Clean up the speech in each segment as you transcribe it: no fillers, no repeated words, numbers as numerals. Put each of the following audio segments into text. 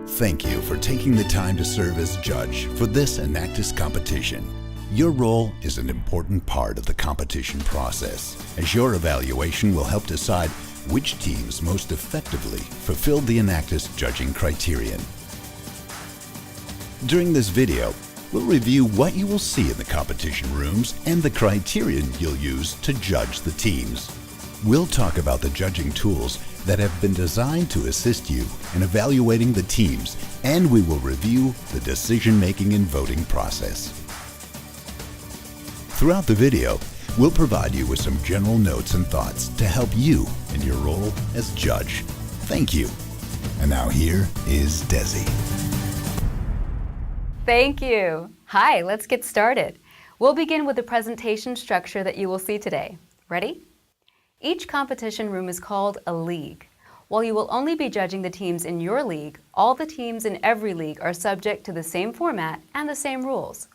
Thank you for taking the time to serve as judge for this Enactus competition. Your role is an important part of the competition process, as your evaluation will help decide which teams most effectively fulfilled the Enactus judging criterion. During this video, we'll review what you will see in the competition rooms and the criterion you'll use to judge the teams. We'll talk about the judging tools that have been designed to assist you in evaluating the teams, and we will review the decision-making and voting process. Throughout the video, we'll provide you with some general notes and thoughts to help you in your role as judge. Thank you. And now here is Desi. Thank you. Hi, let's get started. We'll begin with the presentation structure that you will see today. Ready? Each competition room is called a league. While you will only be judging the teams in your league, all the teams in every league are subject to the same format and the same rules.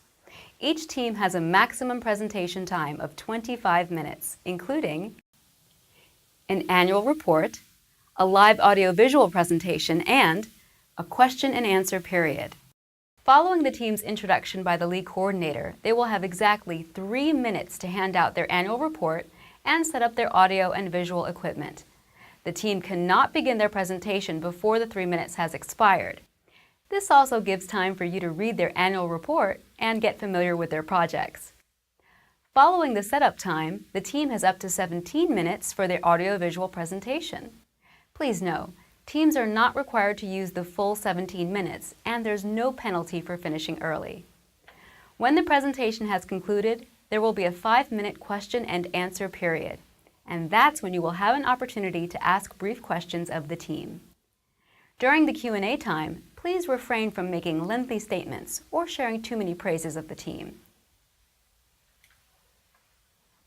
Each team has a maximum presentation time of 25 minutes, including an annual report, a live audio-visual presentation, and a question and answer period. Following the team's introduction by the league coordinator, they will have exactly 3 minutes to hand out their annual report and set up their audio and visual equipment. The team cannot begin their presentation before the 3 minutes has expired. This also gives time for you to read their annual report and get familiar with their projects. Following the setup time, the team has up to 17 minutes for their audio-visual presentation. Please know, teams are not required to use the full 17 minutes, and there's no penalty for finishing early. When the presentation has concluded, there will be a 5-minute question and answer period, and that's when you will have an opportunity to ask brief questions of the team. During the Q&A time, please refrain from making lengthy statements or sharing too many praises of the team.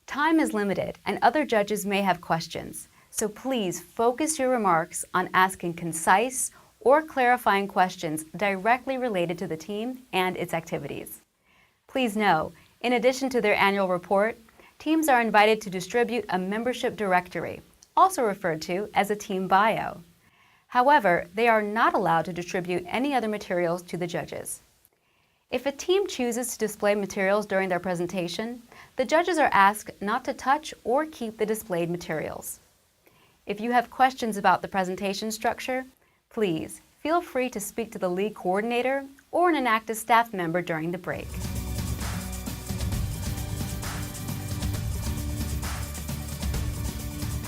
Time is limited and other judges may have questions, so please focus your remarks on asking concise or clarifying questions directly related to the team and its activities. Please know, in addition to their annual report, teams are invited to distribute a membership directory, also referred to as a team bio. However, they are not allowed to distribute any other materials to the judges. If a team chooses to display materials during their presentation, the judges are asked not to touch or keep the displayed materials. If you have questions about the presentation structure, please feel free to speak to the league coordinator or an Enactus staff member during the break.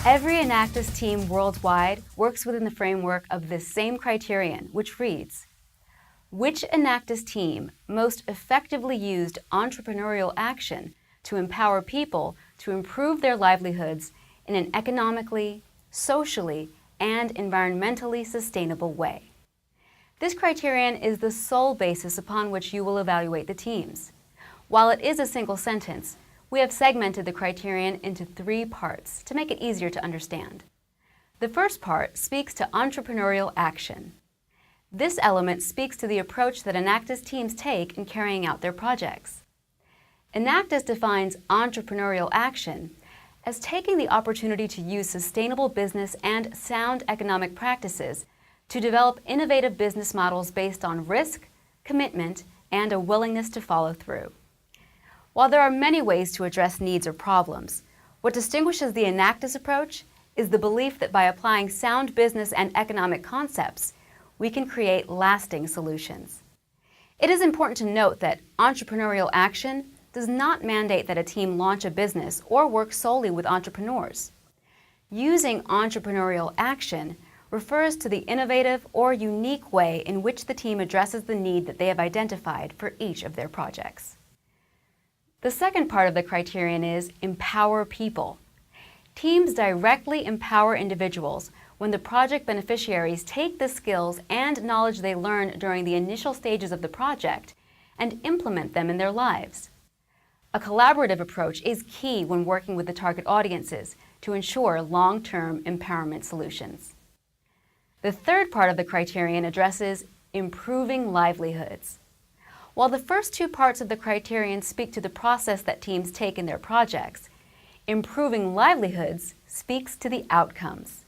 Every Enactus team worldwide works within the framework of this same criterion, which reads, which Enactus team most effectively used entrepreneurial action to empower people to improve their livelihoods in an economically, socially, and environmentally sustainable way? This criterion is the sole basis upon which you will evaluate the teams. While it is a single sentence, we have segmented the criterion into 3 parts to make it easier to understand. The first part speaks to entrepreneurial action. This element speaks to the approach that Enactus teams take in carrying out their projects. Enactus defines entrepreneurial action as taking the opportunity to use sustainable business and sound economic practices to develop innovative business models based on risk, commitment, and a willingness to follow through. While there are many ways to address needs or problems, what distinguishes the Enactus approach is the belief that by applying sound business and economic concepts, we can create lasting solutions. It is important to note that entrepreneurial action does not mandate that a team launch a business or work solely with entrepreneurs. Using entrepreneurial action refers to the innovative or unique way in which the team addresses the need that they have identified for each of their projects. The second part of the criterion is empower people. Teams directly empower individuals when the project beneficiaries take the skills and knowledge they learn during the initial stages of the project and implement them in their lives. A collaborative approach is key when working with the target audiences to ensure long-term empowerment solutions. The third part of the criterion addresses improving livelihoods. While the first 2 parts of the criterion speak to the process that teams take in their projects, improving livelihoods speaks to the outcomes.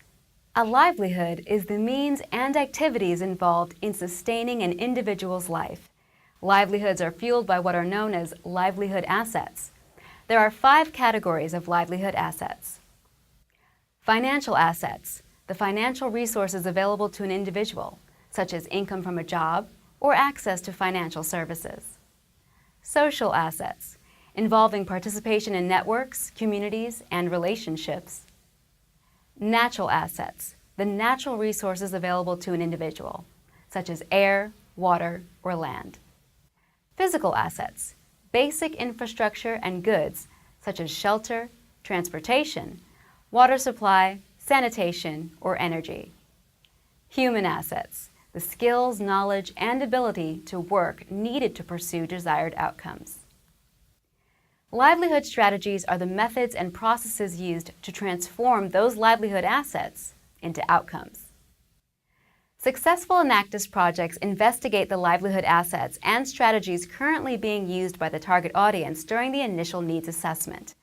A livelihood is the means and activities involved in sustaining an individual's life. Livelihoods are fueled by what are known as livelihood assets. There are 5 categories of livelihood assets. Financial assets, the financial resources available to an individual, such as income from a job or access to financial services. Social assets, involving participation in networks, communities, and relationships. Natural assets, the natural resources available to an individual, such as air, water, or land. Physical assets, basic infrastructure and goods, such as shelter, transportation, water supply, sanitation, or energy. Human assets, the skills, knowledge, and ability to work needed to pursue desired outcomes. Livelihood strategies are the methods and processes used to transform those livelihood assets into outcomes. Successful Enactus projects investigate the livelihood assets and strategies currently being used by the target audience during the initial needs assessment.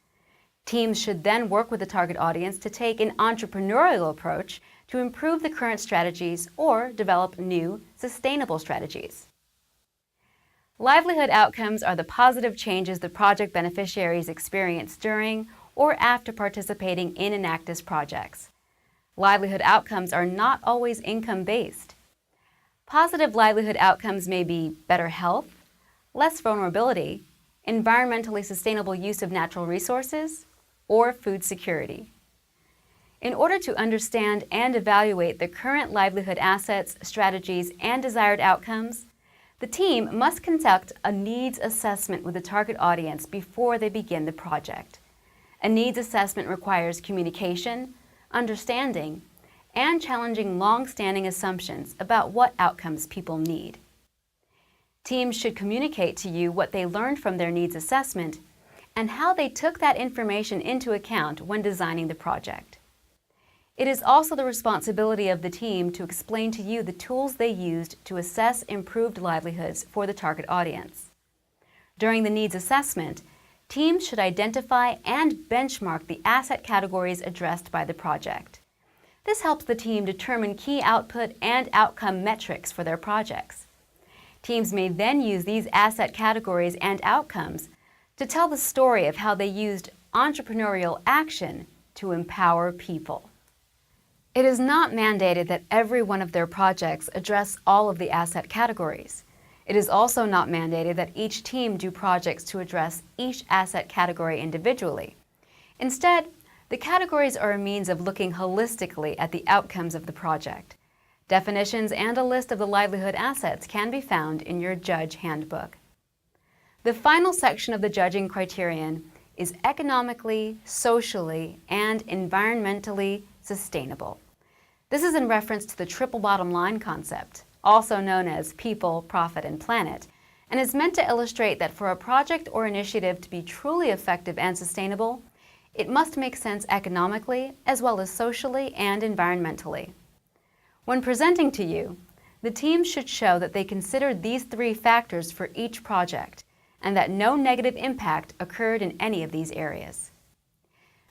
Teams should then work with the target audience to take an entrepreneurial approach to improve the current strategies or develop new, sustainable strategies. Livelihood outcomes are the positive changes the project beneficiaries experience during or after participating in Enactus projects. Livelihood outcomes are not always income-based. Positive livelihood outcomes may be better health, less vulnerability, environmentally sustainable use of natural resources, or food security. In order to understand and evaluate the current livelihood assets, strategies, and desired outcomes, the team must conduct a needs assessment with the target audience before they begin the project. A needs assessment requires communication, understanding, and challenging long-standing assumptions about what outcomes people need. Teams should communicate to you what they learned from their needs assessment and how they took that information into account when designing the project. It is also the responsibility of the team to explain to you the tools they used to assess improved livelihoods for the target audience. During the needs assessment, teams should identify and benchmark the asset categories addressed by the project. This helps the team determine key output and outcome metrics for their projects. Teams may then use these asset categories and outcomes to tell the story of how they used entrepreneurial action to empower people. It is not mandated that every one of their projects address all of the asset categories. It is also not mandated that each team do projects to address each asset category individually. Instead, the categories are a means of looking holistically at the outcomes of the project. Definitions and a list of the livelihood assets can be found in your Judge Handbook. The final section of the judging criterion is economically, socially, and environmentally sustainable. This is in reference to the triple bottom line concept, also known as people, profit, and planet, and is meant to illustrate that for a project or initiative to be truly effective and sustainable, it must make sense economically as well as socially and environmentally. When presenting to you, the team should show that they considered these 3 factors for each project and that no negative impact occurred in any of these areas.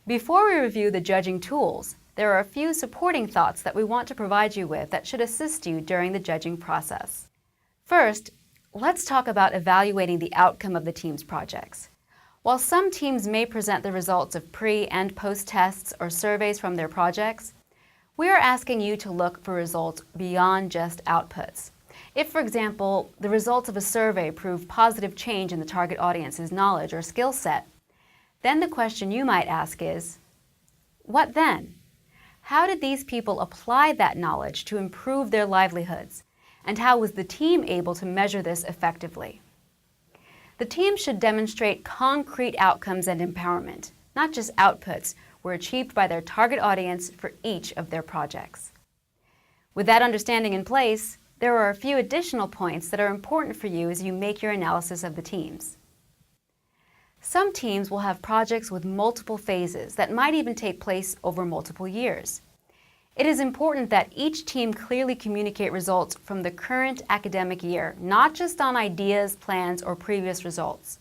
Before we review the judging tools, there are a few supporting thoughts that we want to provide you with that should assist you during the judging process. First, let's talk about evaluating the outcome of the team's projects. While some teams may present the results of pre- and post-tests or surveys from their projects, we are asking you to look for results beyond just outputs. If, for example, the results of a survey prove positive change in the target audience's knowledge or skill set, then the question you might ask is, what then? How did these people apply that knowledge to improve their livelihoods? And how was the team able to measure this effectively? The team should demonstrate concrete outcomes and empowerment, not just outputs, were achieved by their target audience for each of their projects. With that understanding in place, there are a few additional points that are important for you as you make your analysis of the teams. Some teams will have projects with multiple phases that might even take place over multiple years. It is important that each team clearly communicate results from the current academic year, not just on ideas, plans, or previous results.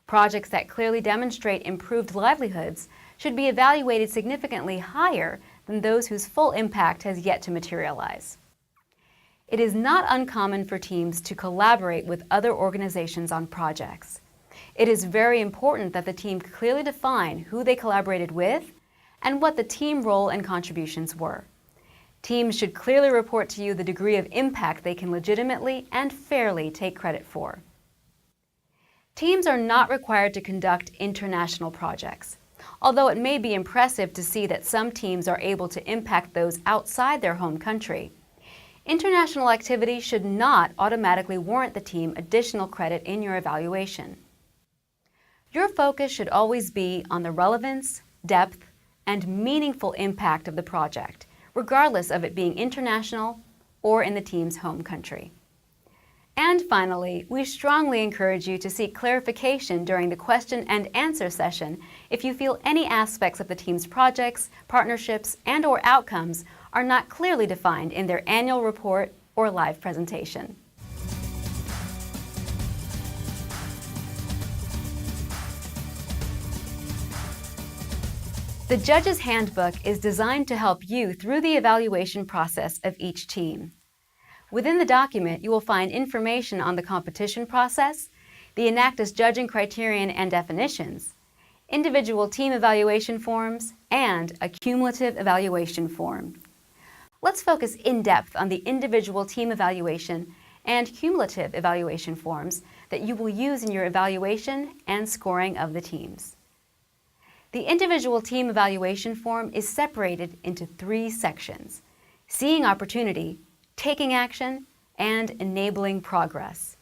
Projects that clearly demonstrate improved livelihoods should be evaluated significantly higher than those whose full impact has yet to materialize. It is not uncommon for teams to collaborate with other organizations on projects. It is very important that the team clearly define who they collaborated with and what the team role and contributions were. Teams should clearly report to you the degree of impact they can legitimately and fairly take credit for. Teams are not required to conduct international projects, although it may be impressive to see that some teams are able to impact those outside their home country. International activity should not automatically warrant the team additional credit in your evaluation. Your focus should always be on the relevance, depth, and meaningful impact of the project, regardless of it being international or in the team's home country. And finally, we strongly encourage you to seek clarification during the question and answer session if you feel any aspects of the team's projects, partnerships, and/or outcomes are not clearly defined in their annual report or live presentation. The Judge's Handbook is designed to help you through the evaluation process of each team. Within the document, you will find information on the competition process, the Enactus judging criterion and definitions, individual team evaluation forms, and a cumulative evaluation form. Let's focus in depth on the individual team evaluation and cumulative evaluation forms that you will use in your evaluation and scoring of the teams. The individual team evaluation form is separated into 3 sections: seeing opportunity, taking action, and enabling progress.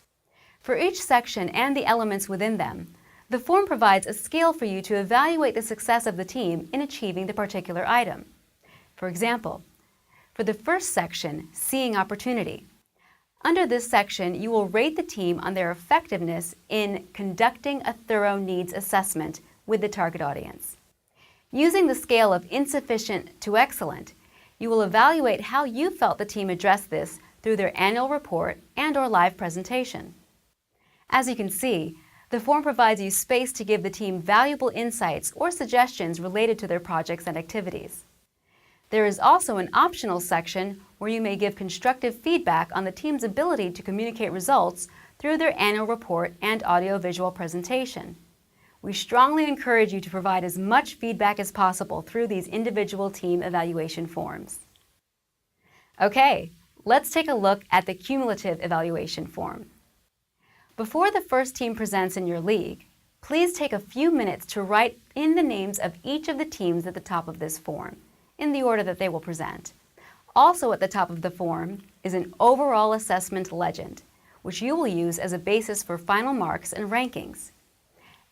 For each section and the elements within them, the form provides a scale for you to evaluate the success of the team in achieving the particular item. For example, for the first section, seeing opportunity, under this section you will rate the team on their effectiveness in conducting a thorough needs assessment with the target audience. Using the scale of insufficient to excellent, you will evaluate how you felt the team addressed this through their annual report and/or live presentation. As you can see, the form provides you space to give the team valuable insights or suggestions related to their projects and activities. There is also an optional section where you may give constructive feedback on the team's ability to communicate results through their annual report and audio-visual presentation. We strongly encourage you to provide as much feedback as possible through these individual team evaluation forms. Okay, let's take a look at the cumulative evaluation form. Before the first team presents in your league, please take a few minutes to write in the names of each of the teams at the top of this form, in the order that they will present. Also at the top of the form is an overall assessment legend, which you will use as a basis for final marks and rankings.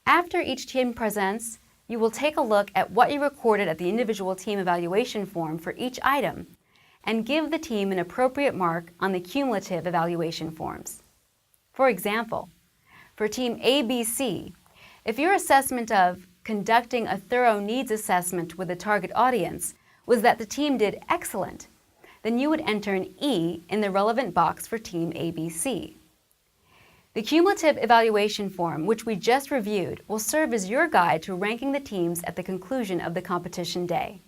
After each team presents, you will take a look at what you recorded at the individual team evaluation form for each item and give the team an appropriate mark on the cumulative evaluation forms. For example, for Team ABC, if your assessment of conducting a thorough needs assessment with the target audience was that the team did excellent, then you would enter an E in the relevant box for Team ABC. The cumulative evaluation form, which we just reviewed, will serve as your guide to ranking the teams at the conclusion of the competition day.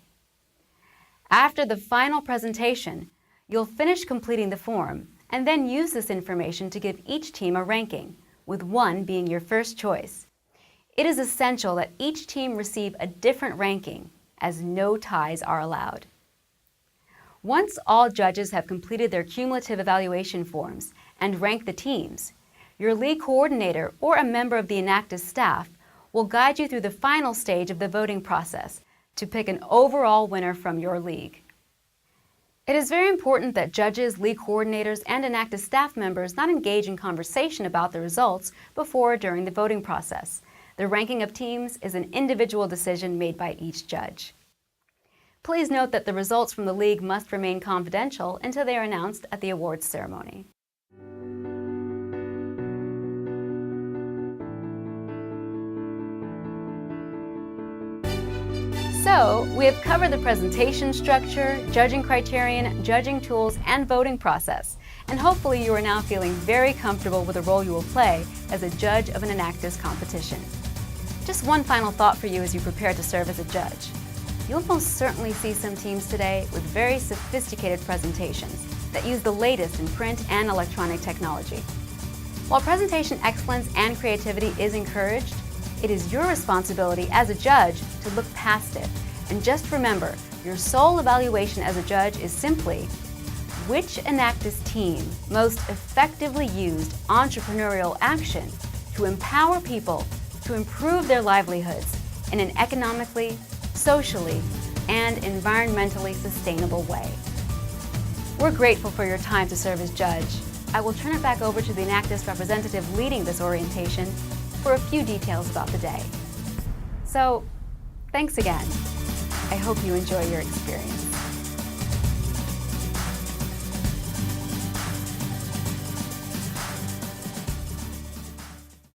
After the final presentation, you'll finish completing the form and then use this information to give each team a ranking, with 1 being your first choice. It is essential that each team receive a different ranking, as no ties are allowed. Once all judges have completed their cumulative evaluation forms and ranked the teams, your league coordinator or a member of the Enactus staff will guide you through the final stage of the voting process to pick an overall winner from your league. It is very important that judges, league coordinators, and Enactus staff members not engage in conversation about the results before or during the voting process. The ranking of teams is an individual decision made by each judge. Please note that the results from the league must remain confidential until they are announced at the awards ceremony. So, we have covered the presentation structure, judging criterion, judging tools, and voting process. And hopefully you are now feeling very comfortable with the role you will play as a judge of an Enactus competition. Just one final thought for you as you prepare to serve as a judge. You'll most certainly see some teams today with very sophisticated presentations that use the latest in print and electronic technology. While presentation excellence and creativity is encouraged, it is your responsibility as a judge to look past it. And just remember, your sole evaluation as a judge is simply which Enactus team most effectively used entrepreneurial action to empower people to improve their livelihoods in an economically, socially, and environmentally sustainable way. We're grateful for your time to serve as judge. I will turn it back over to the Enactus representative leading this orientation for a few details about the day. So, thanks again. I hope you enjoy your experience.